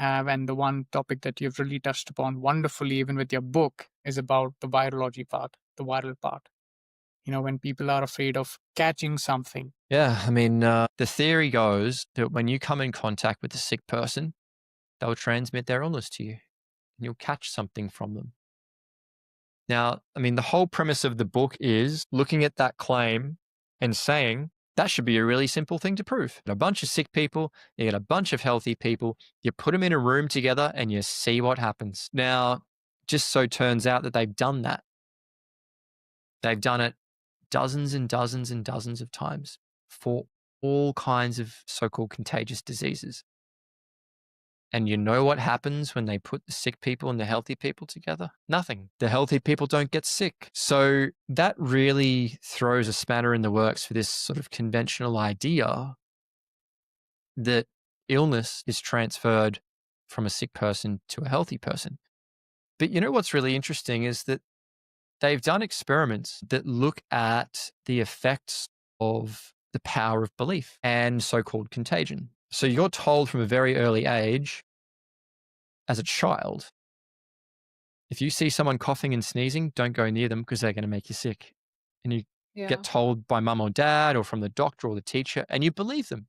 have, and the one topic that you've really touched upon wonderfully, even with your book, is about the virology part, the viral part. When people are afraid of catching something. Yeah, I mean, the theory goes that when you come in contact with a sick person, they'll transmit their illness to you and you'll catch something from them. Now, I mean, the whole premise of the book is looking at that claim and saying that should be a really simple thing to prove. A bunch of sick people, you get a bunch of healthy people, you put them in a room together and you see what happens. Now, just so turns out that they've done that. They've done it dozens and dozens and dozens of times for all kinds of so-called contagious diseases. And you know what happens when they put the sick people and the healthy people together? Nothing. The healthy people don't get sick. So that really throws a spanner in the works for this sort of conventional idea that illness is transferred from a sick person to a healthy person. But you know what's really interesting is that they've done experiments that look at the effects of the power of belief and so-called contagion. So you're told from a very early age, as a child, if you see someone coughing and sneezing, don't go near them because they're going to make you sick. And you get Yeah. told by mum or dad or from the doctor or the teacher, and you believe them.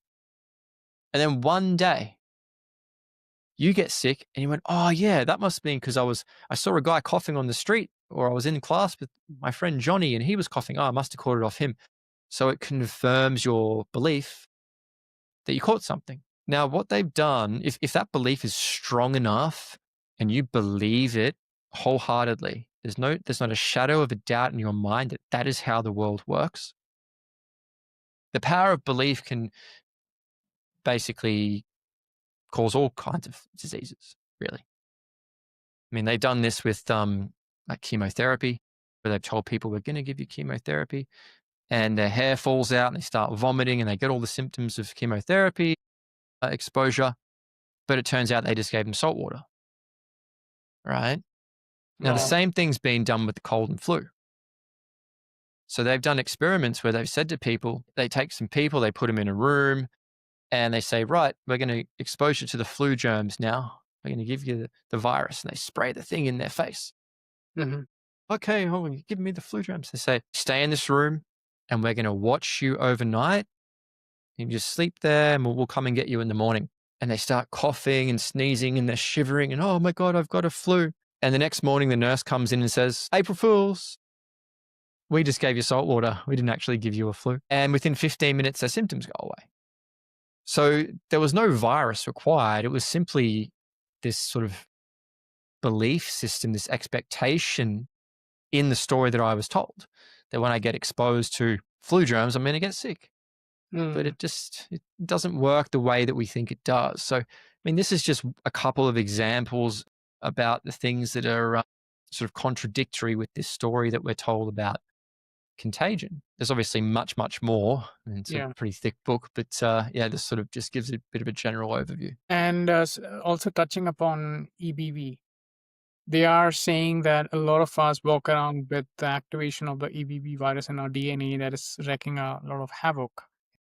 And then one day you get sick and you went, oh yeah, that must mean because I saw a guy coughing on the street, or I was in class with my friend Johnny and he was coughing. Oh, I must have caught it off him. So it confirms your belief that you caught something. Now, what they've done, if that belief is strong enough and you believe it wholeheartedly, there's not a shadow of a doubt in your mind that that is how the world works. The power of belief can basically cause all kinds of diseases, really. I mean, they've done this with like chemotherapy, where they've told people we're going to give you chemotherapy, and their hair falls out and they start vomiting and they get all the symptoms of chemotherapy exposure, but it turns out they just gave them salt water, right? Now, the Wow. same thing's been done with the cold and flu. So they've done experiments where they've said to people, they take some people, they put them in a room, and they say, right, we're going to expose you to the flu germs now. We're going to give you the virus, and they spray the thing in their face. Hmm. Okay, oh, you give me the flu germs. They say, stay in this room, and we're going to watch you overnight. You just sleep there, and we'll come and get you in the morning. And they start coughing and sneezing, and they're shivering, and oh my God, I've got a flu. And the next morning, the nurse comes in and says, April Fools, we just gave you salt water. We didn't actually give you a flu. And within 15 minutes, their symptoms go away. So there was no virus required. It was simply this sort of belief system, this expectation in the story that I was told that when I get exposed to flu germs, I'm going to get sick. But it doesn't work the way that we think it does. So, I mean, this is just a couple of examples about the things that are sort of contradictory with this story that we're told about contagion. There's obviously much, much more, and it's a Yeah. pretty thick book, but yeah, this sort of just gives a bit of a general overview. And also touching upon EBV, they are saying that a lot of us walk around with the activation of the EBV virus in our DNA that is wreaking a lot of havoc.